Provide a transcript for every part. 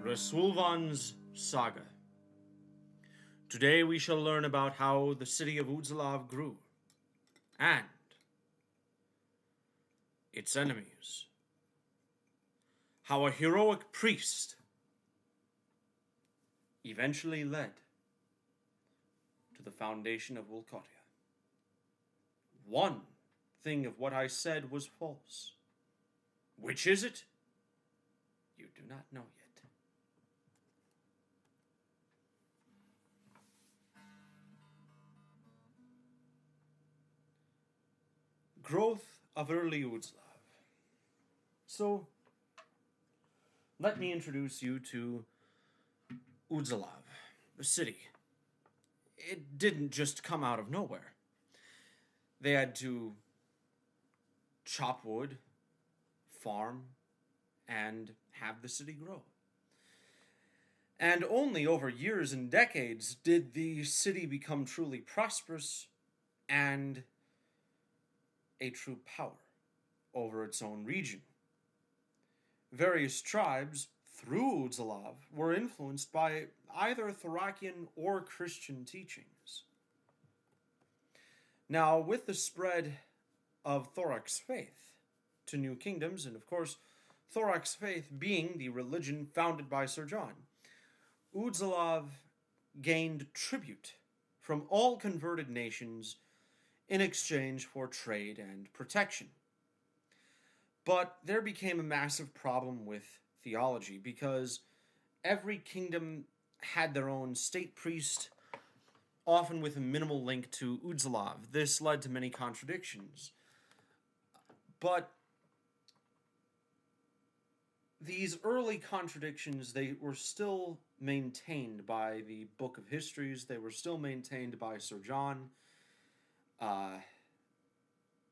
Résulvan's Saga. Today we shall learn about how the city of Uzalav grew, and its enemies. How a heroic priest eventually led to the foundation of Wolverse. One thing of what I said was false. Which is it? You do not know yet. Growth of early Uzalav. So, let me introduce you to Uzalav, the city. It didn't just come out of nowhere. They had to chop wood, farm, and have the city grow. And only over years and decades did the city become truly prosperous and a true power over its own region. Various tribes through Uzalav were influenced by either Thracian or Christian teachings. Now, with the spread of Thorax faith to new kingdoms, and of course, Thorax faith being the religion founded by Sir John, Uzalav gained tribute from all converted nations in exchange for trade and protection. But there became a massive problem with theology because every kingdom had their own state priest, often with a minimal link to Uzalav. This led to many contradictions. But these early contradictions, they were still maintained by the Book of Histories. They were still maintained by Sir John,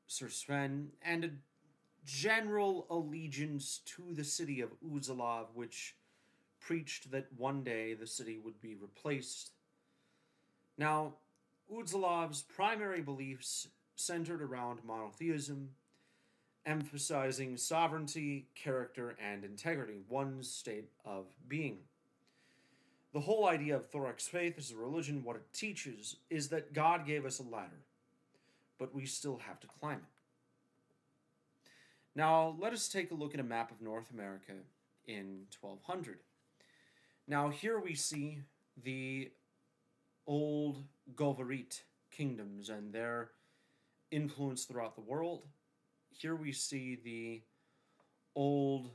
Sir Sven, and a general allegiance to the city of Uzalav, which preached that one day the city would be replaced. Now, Uzalav's primary beliefs centered around monotheism, emphasizing sovereignty, character, and integrity, one's state of being. The whole idea of Thorax faith as a religion, what it teaches, is that God gave us a ladder, but we still have to climb it. Now, let us take a look at a map of North America in 1200. Now, here we see the old Govarit kingdoms and their influence throughout the world. Here we see the old,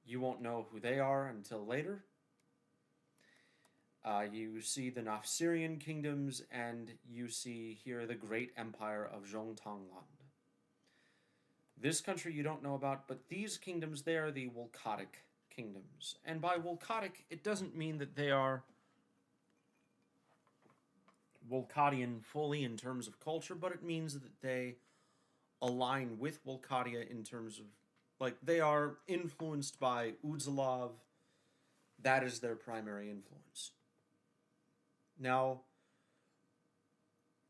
you won't know who they are until later. You see the Nafsirian kingdoms, and you see here the great empire of Zhongtangland. This country you don't know about, but these kingdoms, they are the Wolcadic kingdoms. And by Wolcadic, it doesn't mean that they are Wolcadian fully in terms of culture, but it means that they align with Wolcadia in terms of, like, they are influenced by Uzalav. That is their primary influence. Now,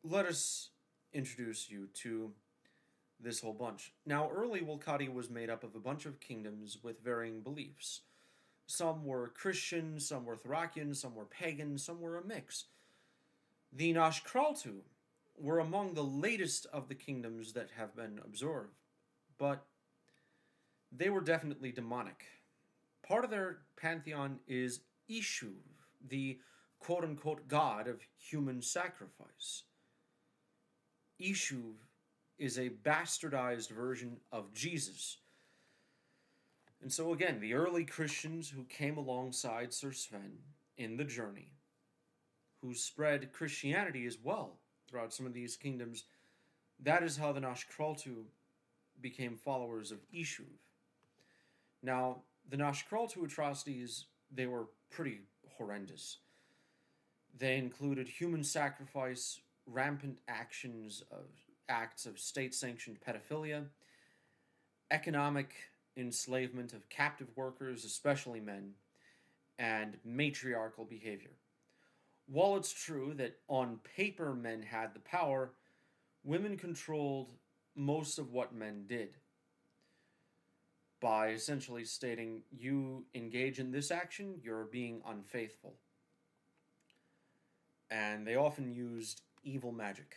let us introduce you to this whole bunch. Now, early Wolcadia was made up of a bunch of kingdoms with varying beliefs. Some were Christian, some were Thracian, some were pagan, some were a mix. The Nashkraltu were among the latest of the kingdoms that have been observed, but they were definitely demonic. Part of their pantheon is Ishuv, the quote-unquote god of human sacrifice. Ishuv is a bastardized version of Jesus. And so again, the early Christians who came alongside Sir Sven in the journey, who spread Christianity as well throughout some of these kingdoms, that is how the Nashkraltu became followers of Ishuv. Now, the Nashkraltu atrocities, they were pretty horrendous. They included human sacrifice, rampant acts of state-sanctioned pedophilia, economic enslavement of captive workers, especially men, and matriarchal behavior. While it's true that on paper men had the power, women controlled most of what men did. by essentially stating, you engage in this action, you're being unfaithful. And they often used evil magic.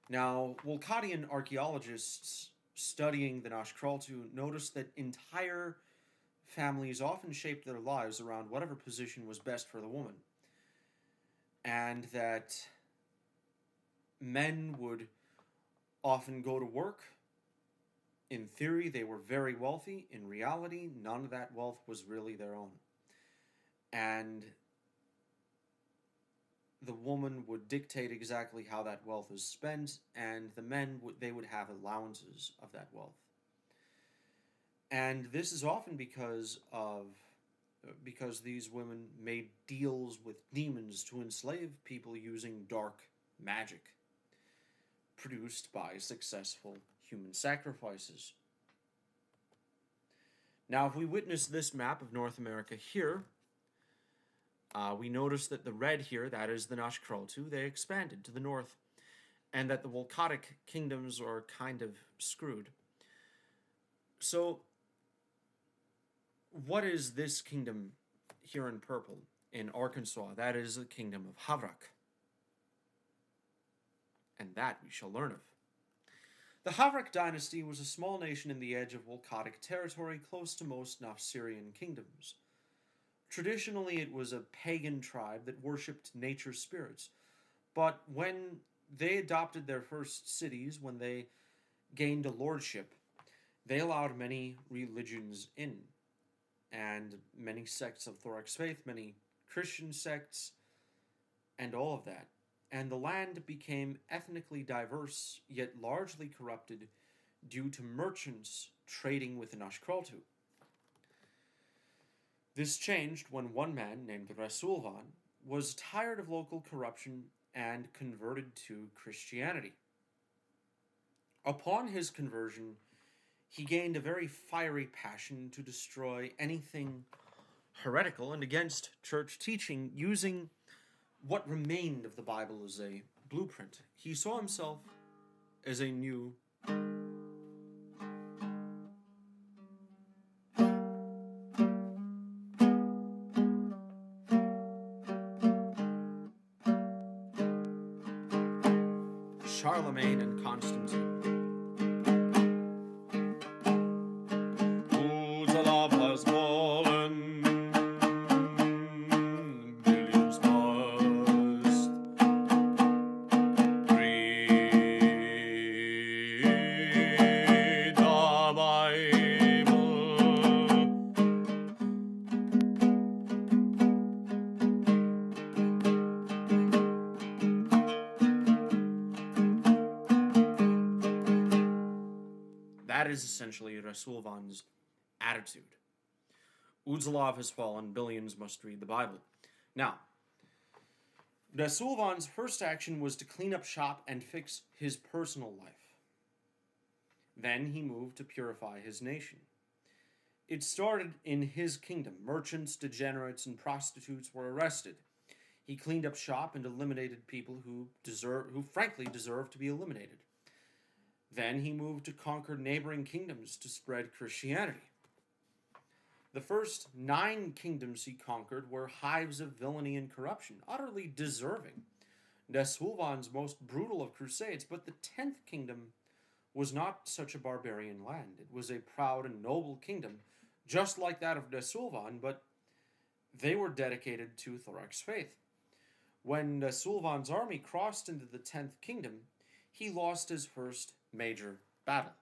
Now, Wolcottian archaeologists studying the Nashkraltu noticed that entire families often shaped their lives around whatever position was best for the woman. And that men would often go to work. In theory, they were very wealthy. In reality, none of that wealth was really their own. And the woman would dictate exactly how that wealth is spent, and the men would have allowances of that wealth. And this is often because these women made deals with demons to enslave people using dark magic produced by successful human sacrifices. Now, if we witness this map of North America here, we notice that the red here, that is the Nashkraltu, they expanded to the north, and that the Wolcotic kingdoms are kind of screwed. So, what is this kingdom here in purple in Arkansas? That is the kingdom of Havrak. And that we shall learn of. The Havrak dynasty was a small nation in the edge of Wolcotic territory close to most Nafsirian kingdoms. Traditionally, it was a pagan tribe that worshipped nature spirits, but when they adopted their first cities, when they gained a lordship, they allowed many religions in, and many sects of Thorax faith, many Christian sects, and all of that. And the land became ethnically diverse, yet largely corrupted due to merchants trading with the Nashkraltu. This changed when one man named Résulvan was tired of local corruption and converted to Christianity. Upon his conversion, he gained a very fiery passion to destroy anything heretical and against church teaching, using what remained of the Bible as a blueprint. He saw himself as a new Charlemagne and Constantine. Whose love has fallen, billions must read the Bible. That is essentially Résulvan's attitude. Uzalov has fallen, billions must read the Bible. Now, Résulvan's first action was to clean up shop and fix his personal life. Then he moved to purify his nation. It started in his kingdom. Merchants, degenerates, and prostitutes were arrested. He cleaned up shop and eliminated people who frankly deserved to be eliminated. Then he moved to conquer neighboring kingdoms to spread Christianity. The first 9 kingdoms he conquered were hives of villainy and corruption, utterly deserving Résulvan's most brutal of crusades, but the 10th kingdom was not such a barbarian land. It was a proud and noble kingdom, just like that of Résulvan, but they were dedicated to Thorax faith. When Résulvan's army crossed into the 10th kingdom, he lost his first major battle.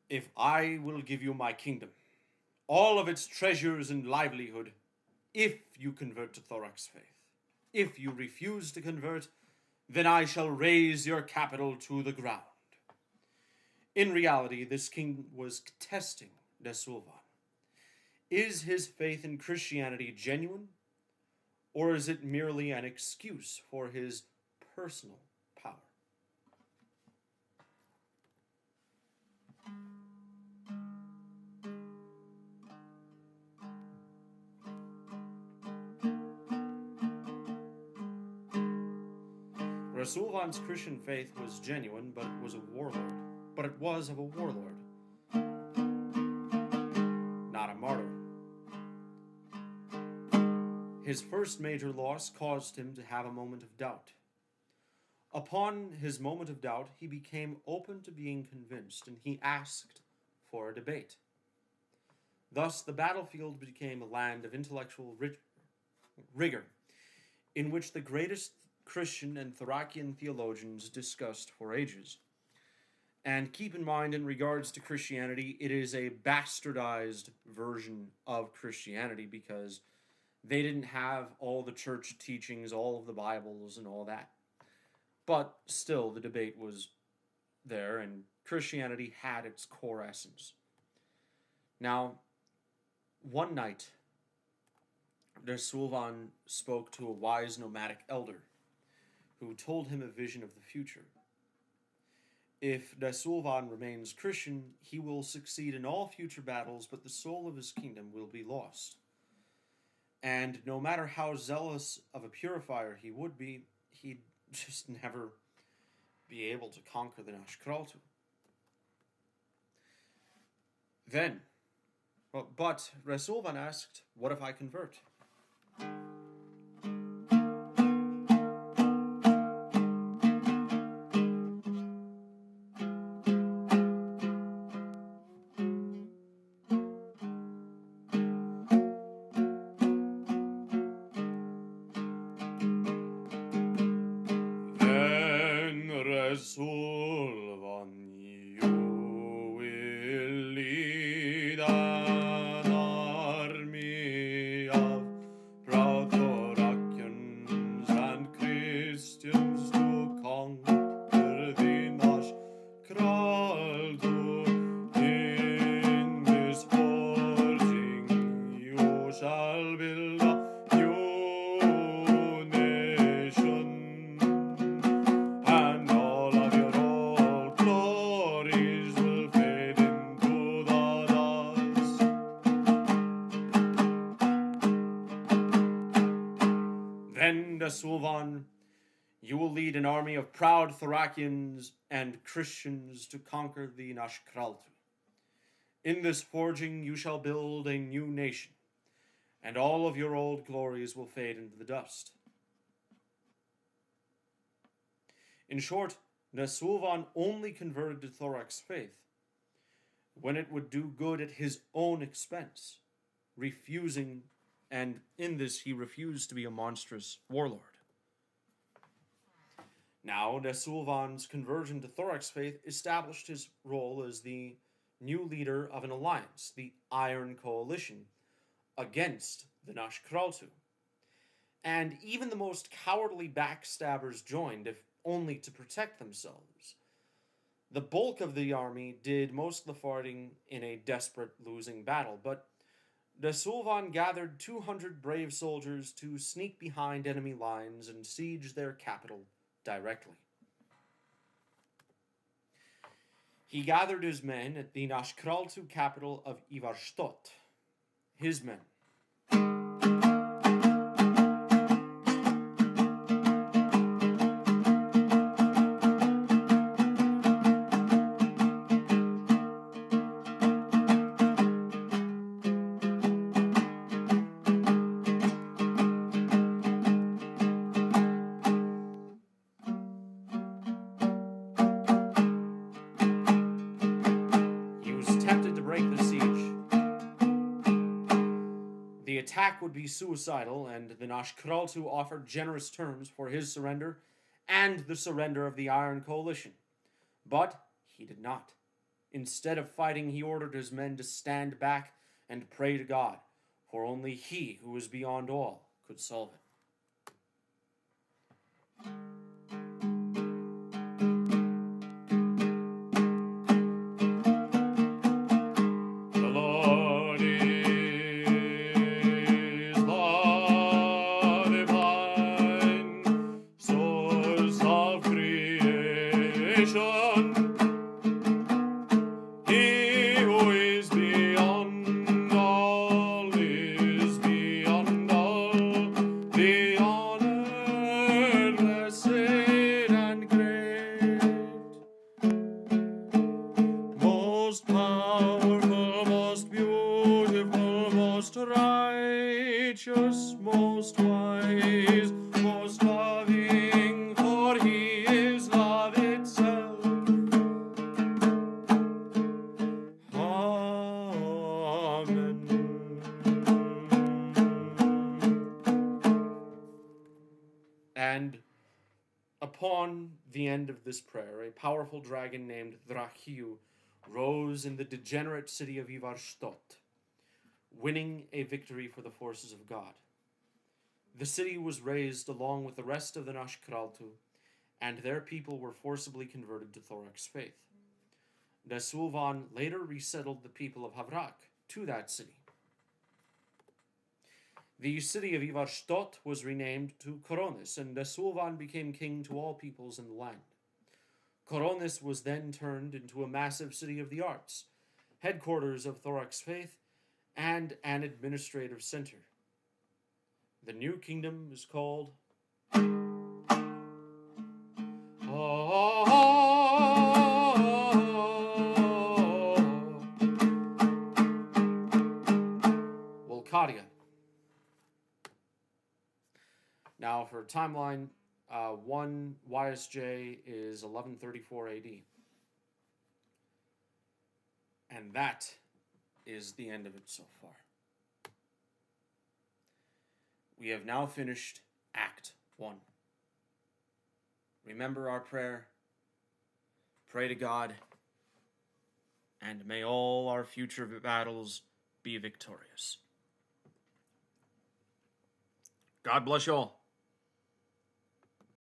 If I will give you my kingdom, all of its treasures and livelihood, if you convert to Thorax faith. If you refuse to convert, then I shall raze your capital to the ground. In reality, this king was testing Résulvan. Is his faith in Christianity genuine, or is it merely an excuse for his personal power? Résulvan's Christian faith was genuine, but it was of a warlord, not a martyr. His first major loss caused him to have a moment of doubt. Upon his moment of doubt, he became open to being convinced, and he asked for a debate. Thus, the battlefield became a land of intellectual rigor, in which the greatest Christian and Thracian theologians discussed for ages. And keep in mind, in regards to Christianity, it is a bastardized version of Christianity because they didn't have all the church teachings, all of the Bibles, and all that. But still, the debate was there, and Christianity had its core essence. Now, one night, Résulvan spoke to a wise nomadic elder who told him a vision of the future. If Résulvan remains Christian, he will succeed in all future battles, but the soul of his kingdom will be lost. And no matter how zealous of a purifier he would be, he'd just never be able to conquer the Nashkraltu. But Résulvan asked, what if I convert? Résulvan, you will lead an army of proud Thracians and Christians to conquer the Nashkraltu. In this forging you shall build a new nation. Then, Résulvan, you will lead an army of proud Thracians and Christians to conquer the Nashkraltu. In this forging you shall build a new nation, and all of your old glories will fade into the dust. In short, Résulvan only converted to Thorax faith when it would do good at his own expense, and in this he refused to be a monstrous warlord. Now, Résulvan's conversion to Thorax faith established his role as the new leader of an alliance, the Iron Coalition, against the Nashkraltu. And even the most cowardly backstabbers joined, if only to protect themselves. The bulk of the army did most of the fighting in a desperate losing battle, but Résulvan gathered 200 brave soldiers to sneak behind enemy lines and siege their capital directly. He gathered his men at the Nashkraltu capital of Ivarstot. His men. The attack would be suicidal, and the Nashkraltu offered generous terms for his surrender and the surrender of the Iron Coalition. But he did not. Instead of fighting, he ordered his men to stand back and pray to God, for only he, who is beyond all, could solve it. Most wise, most loving, for he is love itself. Amen. And upon the end of this prayer, a powerful dragon named Drachiu rose in the degenerate city of Ivarstodt, winning a victory for the forces of God. The city was razed along with the rest of the Nashkraltu, and their people were forcibly converted to Thorak's faith. Résulvan later resettled the people of Havrak to that city. The city of Ivarstodt was renamed to Koronis, and Résulvan became king to all peoples in the land. Koronis was then turned into a massive city of the arts, headquarters of Thorak's faith, and an administrative center. The new kingdom is called Volcadia. Now for timeline, 1 YSJ is 1134 AD. And that is the end of it so far. We have now finished Act 1. Remember our prayer, pray to God, and may all our future battles be victorious. God bless you all.